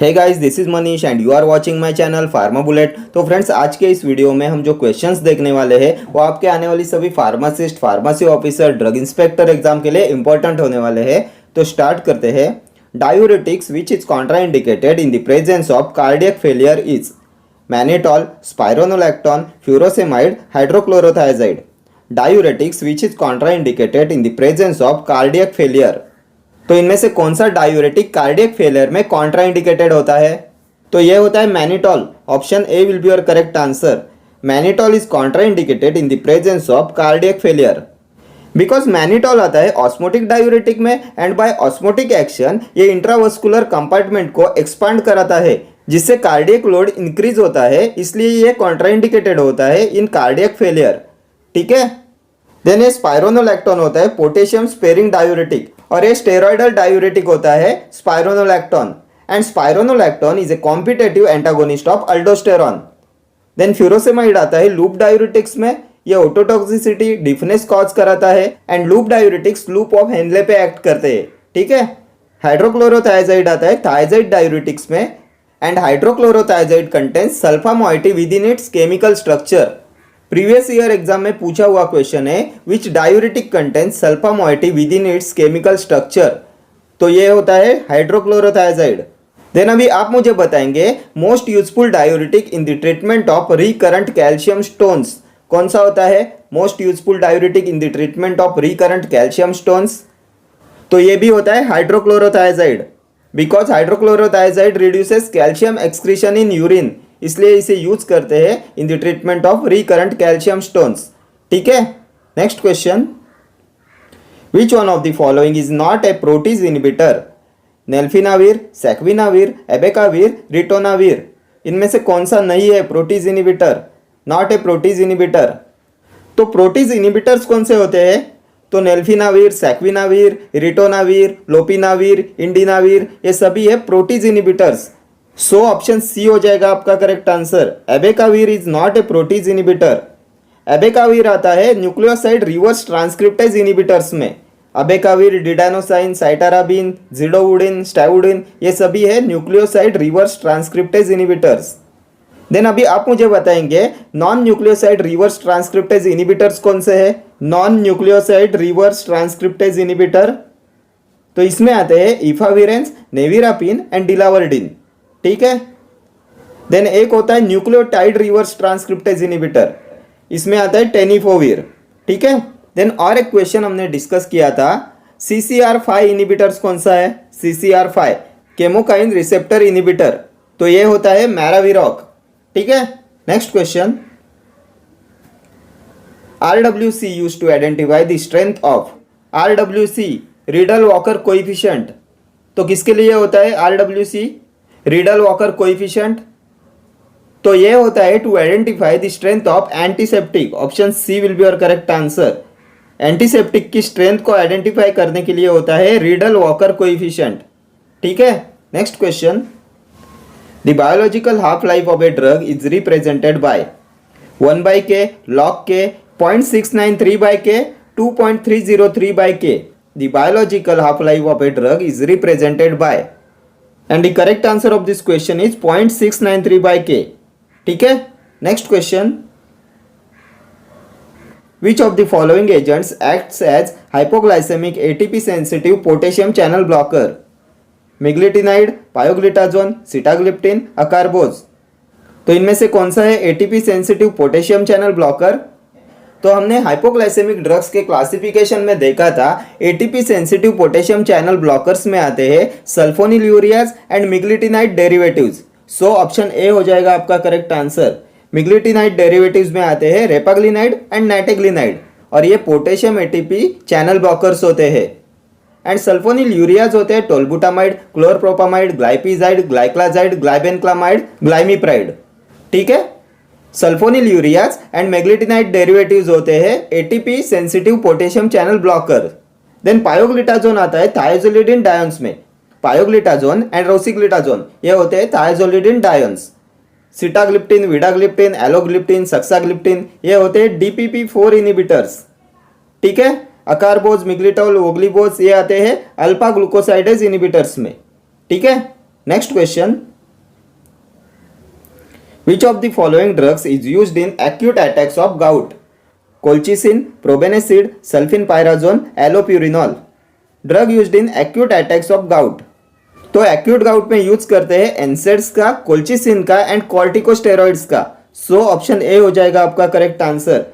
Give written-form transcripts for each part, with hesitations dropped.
Hey guys, this is Manish and you are watching my channel Pharma Bullet. तो friends, आज के इस video में हम जो क्वेश्चंस देखने वाले हैं वो आपके आने वाली सभी pharmacist, pharmacy officer, drug inspector exam के लिए इंपॉर्टेंट होने वाले हैं। तो स्टार्ट करते हैं। Diuretics which is contraindicated in the presence of cardiac failure is mannitol, spironolactone, furosemide, hydrochlorothiazide. Diuretics which is contraindicated in the presence of cardiac failure. तो इनमें से कौन सा डायूरेटिक कार्डियक फेलियर में कॉन्ट्राइंडिकेटेड होता है? तो यह होता है mannitol. Option A will be your correct answer. Mannitol is contraindicated in the presence of cardiac failure because mannitol आता है ऑस्मोटिक डायूरेटिक में एंड बाय ऑस्मोटिक एक्शन ये इंट्रावस्कुलर कंपार्टमेंट को एक्सपांड कराता है जिससे कार्डियक लोड इंक्रीज होता है, इसलिए ये कॉन्ट्राइंडिकेटेड होता है इन कार्डियक फेलियर। ठीक है। देन ये स्पाइरोनोलैक्टोन होता है पोटेशियम स्पेरिंग डायूरेटिक और ये स्टेरॉयडल डायूरेटिक होता है spironolactone and spironolactone is a competitive antagonist of aldosterone. Then furosemide आता है लूप डायूरेटिक्स में, ये ओटोटॉक्सिसिटी डिफनेस कॉज कराता है and loop diuretics loop of Henle पे एक्ट करते हैं। ठीक है। हाइड्रोक्लोरोथायाजाइड आता है थायाजाइड डायूरेटिक्स में and hydrochlorothiazide contains sulfa moiety within its chemical structure. Previous year exam में पूछा हुआ क्वेश्चन है which diuretic contains sulfa moiety within its chemical structure. तो ये होता है हाइड्रोक्लोरोथायाजाइड। देन अभी आप मुझे बताएंगे most useful diuretic in the treatment of recurrent calcium stones कौन सा होता है? Most useful diuretic in the treatment of recurrent calcium stones. तो ये भी होता है hydrochlorothiazide because hydrochlorothiazide reduces calcium excretion in urine, इसलिए इसे यूज करते हैं in the treatment of recurrent calcium stones. ठीक है। Next question, which one of the following is not a protease inhibitor? Nelfinavir, saquinavir, एबेकाविर, ritonavir. इनमें से कौन सा नहीं है proteases inhibitor? Not a protease inhibitor. तो प्रोटीज इनहिबिटर्स कौन से होते हैं? तो नेल्फिनाविर, सेक्विनाविर, रिटोनाविर, लोपिनाविर, इंडिनाविर, ये सभी है protease inhibitors. So option C हो जाएगा आपका correct answer. Abacavir is not a protease inhibitor. Abacavir आता है न्यूक्लियोसाइड रिवर्स ट्रांसक्रिप्टेज इनहिबिटर्स में। अबेकाविर, डिडानोसाइन, साइटाराबिन, जिडोवुडिन, स्टाइवुडिन, ये सभी है nucleoside reverse transcriptase inhibitors. Then अभी आप मुझे बताएंगे non nucleoside reverse transcriptase inhibitors कौन से है? Non nucleoside reverse transcriptase inhibitor, तो इसमें आते हैं इफाविरेंस, नेविरापिन एंड डिलावर्डिन। ठीक है। देन एक होता है न्यूक्लियोटाइड रिवर्स ट्रांसक्रिप्टेज इनहिबिटर, इसमें आता है टेनिफोविर। ठीक है। देन और एक क्वेश्चन हमने डिस्कस किया था, CCR5 इनहिबिटर्स कौन सा है? CCR5 केमोकाइन रिसेप्टर इनहिबिटर, तो ये होता है मैराविरॉक। ठीक है। Next question, RWC used to identify the strength of RWC Rideal Walker coefficient. तो किसके लिए होता है RWC रीडल वॉकर कोएफिशिएंट? तो ये होता है to identify the strength of antiseptic. Option C will be your correct answer. Antiseptic की स्ट्रेंथ को आइडेंटिफाई करने के लिए होता है रीडल वॉकर कोएफिशिएंट। ठीक है। Next question, the biological half life of a drug is represented by 1/k, log k, 0.693/k, 2.303/k. The biological half-life of a drug is represented by, and the correct answer of this question is 0.693/k. ठीक है। Next question, which of the following agents acts as hypoglycemic ATP sensitive potassium channel blocker? Meglitinide, pioglitazone, sitagliptin, acarbose. तो इनमें से कौन सा है ATP sensitive potassium channel blocker? तो हमने हाइपोग्लाइसेमिक ड्रग्स के क्लासिफिकेशन में देखा था ATP sensitive potassium channel blockers में आते हैं sulfonylureas and meglitinide derivatives. So option A हो जाएगा आपका करेक्ट आंसर। मिग्लिटिनाइड डेरिवेटिव्स में आते हैं रेपाग्लिनाइड एंड नाइटेग्लिनाइड और ये पोटेशियम एटीपी चैनल ब्लॉकर्स होते हैं। एंड सल्फोनिल्यूरियाज होते हैं टोलबुटामाइड, क्लोरप्रोपामाइड, ग्लाइपिजाइड, ग्लाइक्लाजाइड, ग्लाइबेनक्लामाइड, ग्लाइमिप्राइड। ठीक है। सल्फोनिल्यूरियाज एंड मैग्लिटिनाइड डेरिवेटिव्स होते हैं ATP sensitive potassium channel blocker. Then pioglitazone आता है थायोजोलिडिन डायंस में। पायोग्लिटाजोन एंड रोसिग्लिटाजोन ये होते हैं थायोजोलिडिन डायंस। सिटाग्लिप्टिन, विडाग्लिप्टिन, एलोग्लिप्टिन, सक्साग्लिप्टिन ये होते हैं DPP4 इनहिबिटर्स। ठीक है। अकारबोज, मिग्लिटोल, ओग्लिबोज ये आते हैं अल्फा ग्लूकोसाइडेज इनहिबिटर्स में। ठीक है। Next question, which of the following drugs is used in acute attacks of gout? Colchicine, probenecid, sulfinpyrazone, allopurinol. Drug used in acute attacks of gout. तो एक्यूट गाउट में यूज करते हैं NSAIDs का, colchicine का and corticosteroids का। सो option A हो जाएगा आपका करेक्ट आंसर।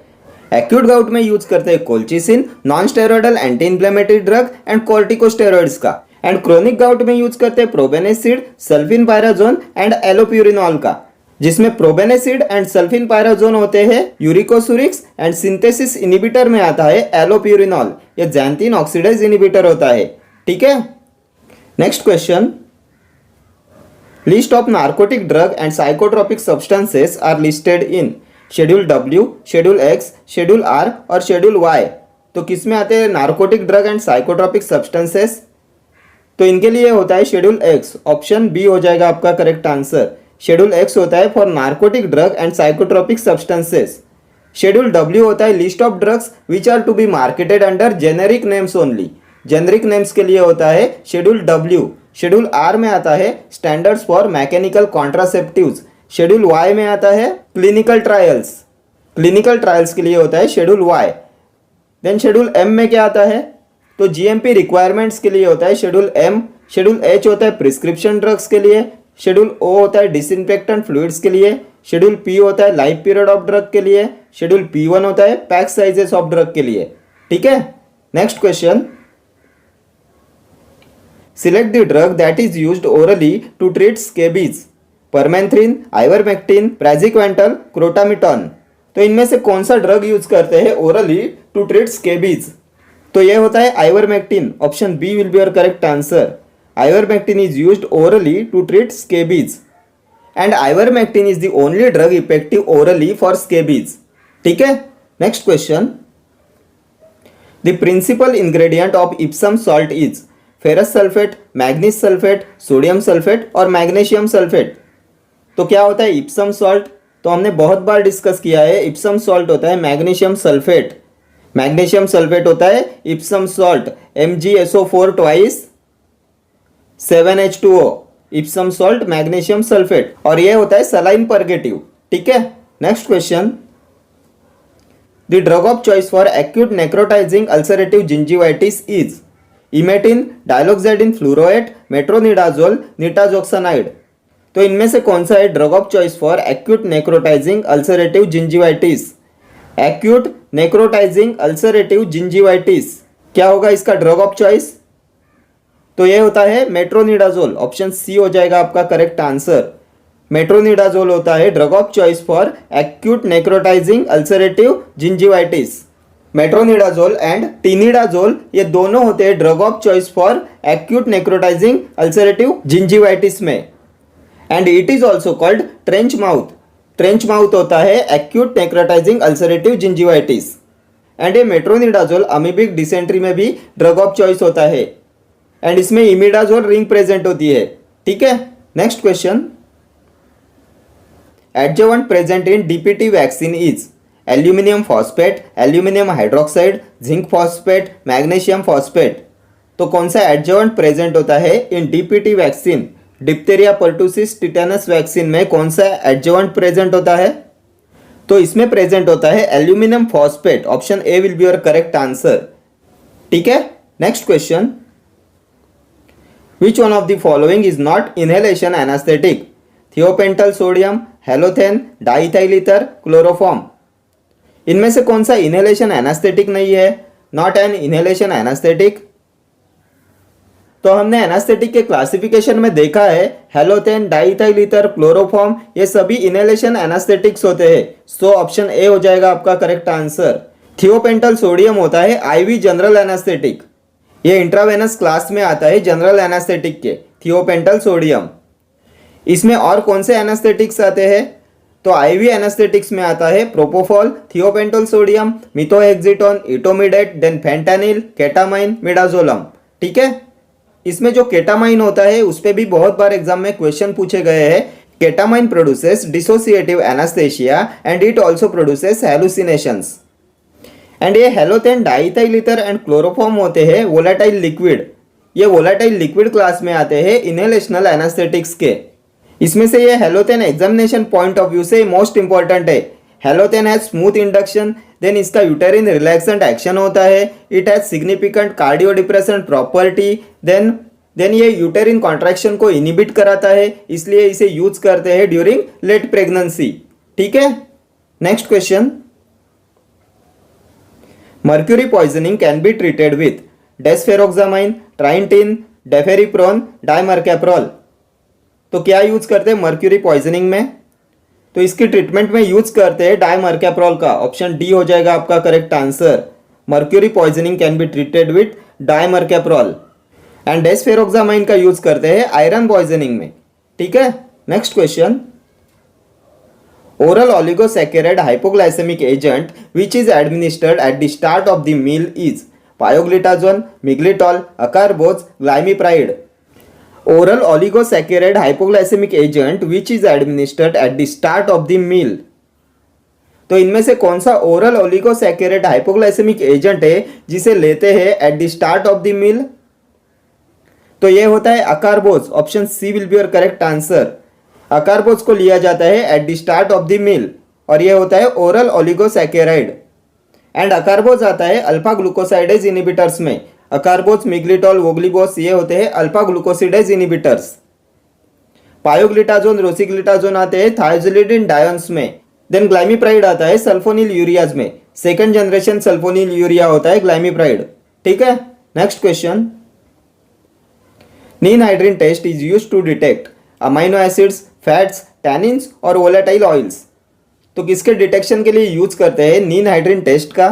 एक्यूट गाउट में यूज करते हैं colchicine, non steroidal anti inflammatory drug and corticosteroids का। एंड क्रोनिक गाउट में यूज करते हैं प्रोबेनेसिड, सल्फिनपायराजोन एंड एलोप्यूरिनॉल का, जिसमें प्रोबेनेसिड एंड सल्फिनपायराजोन होते हैं यूरिकोसुरिक्स एंड सिंथेसिस इनिबिटर में आता है एलोप्यूरिनॉल, ये ज़ैंथीन ऑक्सीडेज इनिबिटर होता है। ठीक है, next question. List of narcotic drug and psychotropic substances are listed in schedule W, schedule X, schedule R और शेड्यूल वाई। तो किस में आते हैं narcotic drug and psychotropic substances? तो इनके लिए होता है शेड्यूल एक्स, ऑप्शन बी हो जाएगा आपका करेक्ट आंसर। शेड्यूल एक्स होता है for narcotic drug and psychotropic substances. Schedule W होता है list of drugs which are to be marketed under generic names only. Generic names के लिए होता है शेड्यूल डब्ल्यू। शेड्यूल आर में आता है standards for mechanical contraceptives. Schedule Y में आता है क्लिनिकल ट्रायल्स। क्लिनिकल ट्रायल्स के लिए होता है schedule Y. Then schedule M में क्या आता है? तो जीएमपी रिक्वायरमेंट्स के लिए होता है शेड्यूल एम। शेड्यूल एच होता है प्रिस्क्रिप्शन ड्रग्स के लिए। शेड्यूल ओ होता है डिसइंफेक्टेंट फ्लूइड्स के लिए। शेड्यूल पी होता है लाइफ पीरियड ऑफ ड्रग के लिए। शेड्यूल P1 होता है पैक साइजेस ऑफ ड्रग के लिए। ठीक है, next question. Select the drug that is used orally to treat scabies. Permethrin, ivermectin, praziquantel, crotamiton. तो इनमें से कौन सा ड्रग यूज करते हैं ओरली टू ट्रीट स्केबीज? तो यह होता है ivermectin, option B will be your correct answer. Ivermectin is used orally to treat scabies and ivermectin is the only drug effective orally for scabies. ठीक है, next question. The principal ingredient of Epsom salt is ferrous sulfate, manganese sulfate, sodium sulfate और magnesium sulfate. तो क्या होता है Epsom salt? तो हमने बहुत बार डिस्कस किया है। Epsom salt होता है magnesium sulfate. magnesium sulfate होता है Epsom salt, MgSO4 twice 7H2O, Epsom salt magnesium sulphate, और ये होता है सलाइन परगेटिव। ठीक है, next question. The drug of choice for acute necrotizing ulcerative gingivitis is emetine, diloxanide furoate, metronidazole, nitazoxanide. तो इनमें से कौन सा है drug of choice for acute necrotizing ulcerative gingivitis? Acute necrotizing ulcerative gingivitis, क्या होगा इसका ड्रग ऑफ चॉइस? तो ये होता है मेट्रोनिडाजोल, ऑप्शन सी हो जाएगा आपका करेक्ट आंसर। मेट्रोनिडाजोल होता है drug of choice for acute necrotizing ulcerative gingivitis. Metronidazole and tinidazole ये दोनों होते हैं drug of choice for acute necrotizing ulcerative gingivitis में। And it is also called trench mouth. Trench mouth होता है acute necrotizing ulcerative gingivitis. And ये metronidazole amoebic dysentery में भी ड्रग ऑफ चॉइस होता है एंड इसमें इमिडाजोल रिंग प्रेजेंट होती है। ठीक है, next question. Adjuvant present in DPT vaccine is aluminium phosphate, aluminium hydroxide, zinc phosphate, magnesium phosphate. तो कौन सा एडजवेंट प्रेजेंट होता है in DPT vaccine? Diphtheria, pertussis, tetanus vaccine में कौन सा एडजवेंट प्रेजेंट होता है? तो इसमें प्रेजेंट होता है aluminium phosphate, option A will be your correct answer. ठीक है, next question. Which one of the following is not inhalation anesthetic? Thiopental sodium, halothane, diethyl ether, chloroform. इनमें से कौन सा इनहेलेशन एनास्थेटिक नहीं है? Not an inhalation anaesthetic. तो हमने एनास्थेटिक के क्लासिफिकेशन में देखा है हेलोथेन, डाइथाइल ईथर, क्लोरोफॉर्म ये सभी इनहेलेशन एनास्थेटिक्स होते हैं। सो ऑप्शन ए हो जाएगा आपका करेक्ट आंसर। थियोपेंटल सोडियम होता है आईवी जनरल एनास्थेटिक, ये इंट्रावेनस क्लास में आता है जनरल एनास्थेटिक के, थियोपेंटल सोडियम। इसमें और कौन से एनास्थेटिक्स आते हैं? तो आईवी एनास्थेटिक्स में आता है propofol, thiopental sodium, methohexitone, etomidate, then fentanyl, ketamine, midazolam. ठीक है, इसमें जो केटामाइन होता है उस पर भी बहुत बार एग्जाम में क्वेश्चन पूछे गए हैं। Ketamine produces dissociative anaesthesia and it also produces hallucinations. And ये halothane, diethyl ether and chloroform होते हैं वोलेटाइल लिक्विड, ये वोलेटाइल लिक्विड क्लास में आते हैं इनहेलेशनल एनास्थेटिक्स के। इसमें से ये halothane examination point of view से मोस्ट इंपॉर्टेंट है। Halothane has smooth induction, then इसका यूटेरिन रिलैक्सेंट एक्शन होता है, it has significant cardio depression property, then ये यूटेरिन कॉन्ट्रैक्शन को इनिबिट कराता है, इसलिए इसे यूज करते हैं ड्यूरिंग लेट प्रेगनेंसी। ठीक है, next question. Mercury poisoning can be treated with desferrioxamine, trientine, deferiprone, dimercaprol. तो क्या यूज करते हैं मर्क्यूरी पॉइजनिंग में? तो इसकी ट्रीटमेंट में यूज करते हैं डाइमर्कैप्रोल का। ऑप्शन डी हो जाएगा आपका correct answer. Mercury poisoning can be treated with dimercaprol. And desferrioxamine का यूज करते हैं आयरन पॉइजनिंग में। ठीक है, next question. Oral oligosaccharide hypoglycemic agent which is administered at the start of the meal is pioglitazone, miglitol, acarbose, glimepiride. Oral oligosaccharide hypoglycemic agent which is administered at the start of the meal. तो इनमें से कौन सा oral oligosaccharide hypoglycemic agent है जिसे लेते हैं at the start of the meal? तो ये होता है acarbose. Option C will be your correct answer. Acarbose को लिया जाता है at the start of the meal और ये होता है ओरल ओलिगोसैकेराइड। एंड अकारबोज आता है अल्फा ग्लूकोसाइडेज इनिबिटर्स में। अकारबोज, मिग्लिटॉल, वोग्लिबोस ये होते हैं alpha glucosidase inhibitors. Pioglitazone, rosiglitazone आते हैं थायोजिलिडिन डायंस में। देन ग्लाइमिप्राइड आता है सल्फोनिल यूरियाज में। सेकंड जनरेशन सल्फोनिल यूरिया होता है ग्लाइमिप्राइड। ठीक है, next question. Ninhydrin test is used to detect amino acids, fats, tannins और वोलेटाइल ऑयल्स। तो किसके डिटेक्शन के लिए यूज करते हैं नीन हाइड्रिन टेस्ट का?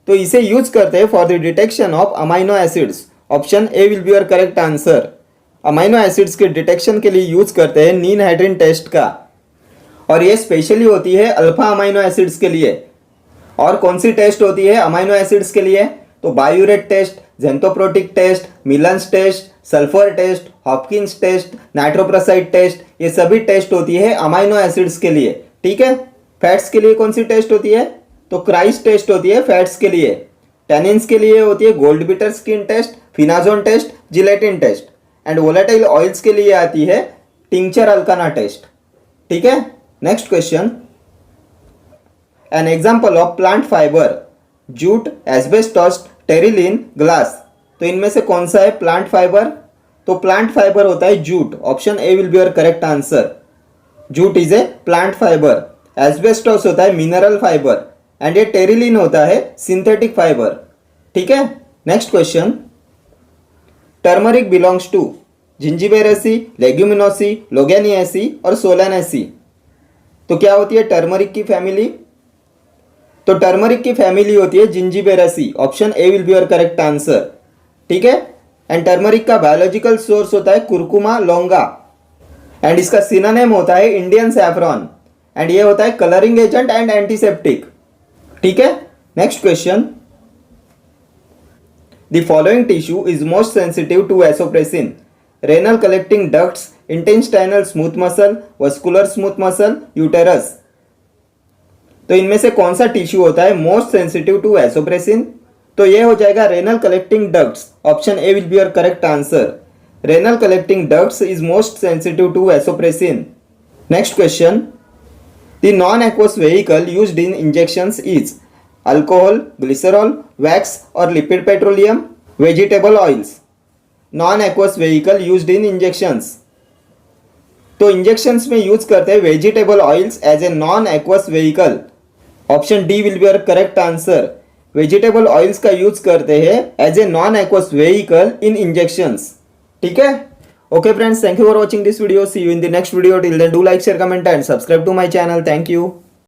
तो इसे यूज करते हैं for the detection of amino acids. Option A will be your correct answer. Amino acids के डिटेक्शन के लिए यूज करते हैं नीन हाइड्रिन टेस्ट का और ये स्पेशली होती है अल्फा अमाइनो एसिड्स के लिए। और कौन सी टेस्ट होती है अमाइनो एसिड्स के लिए? तो biuret test, xanthoproteic test, Millon's test, sulphur test, Hopkins test, nitroprusside test, ये सभी टेस्ट होती है अमाइनो एसिड्स के लिए। ठीक है, फैट्स के लिए कौन सी टेस्ट होती है? तो क्राइस टेस्ट होती है फैट्स के लिए। टैनिन्स के लिए होती है gold beater skin test, phenazone test, gelatin test. And volatile oils के लिए आती है टिंक्चर अल्काना टेस्ट। ठीक है, next question. An example of plant fibre, jute, asbestos, terylene, glass. तो इनमें से कौन सा है प्लांट फाइबर? तो प्लांट फाइबर होता है jute. Option A will be your correct answer. Jute is a plant fibre. Asbestos होता है मिनरल फाइबर एंड ये टेरिलिन होता है सिंथेटिक फाइबर। ठीक है, next question. Turmeric belongs to zingiberaceae, leguminosae, loganiaceae और सोलानेसी। तो क्या होती है टर्मरिक की फैमिली? तो टर्मरिक की फैमिली होती है Zingiberaceae. Option A will be your correct answer. ठीक है, एंड टर्मरिक का बायोलॉजिकल सोर्स होता है कुरकुमा लोंगा एंड इसका सिनोनिम होता है इंडियन सैफरॉन एंड ये होता है कलरिंग एजेंट एंड एंटीसेप्टिक। ठीक है, next question. The following tissue is most sensitive to vasopressin, renal collecting ducts, intestinal smooth muscle, vascular smooth muscle, uterus. तो इनमें से कौन सा टिश्यू होता है मोस्ट सेंसिटिव टू वैसोप्रेसिन? तो ये हो जाएगा renal collecting ducts. Option A will be your correct answer. Renal collecting ducts is most sensitive to vasopressin. Next question. The non aqueous vehicle used in injections is alcohol, glycerol, wax और lipid petroleum, vegetable oils. Non aqueous vehicle used in injections. तो injections में use करते हैं vegetable oils as a non aqueous vehicle. Option D will be your correct answer. Vegetable oils का use करते हैं as a non aqueous vehicle in injections. ठीक है, okay friends, thank you for watching this video. See you in the next video. Till then do like, share, comment and subscribe to my channel. Thank you.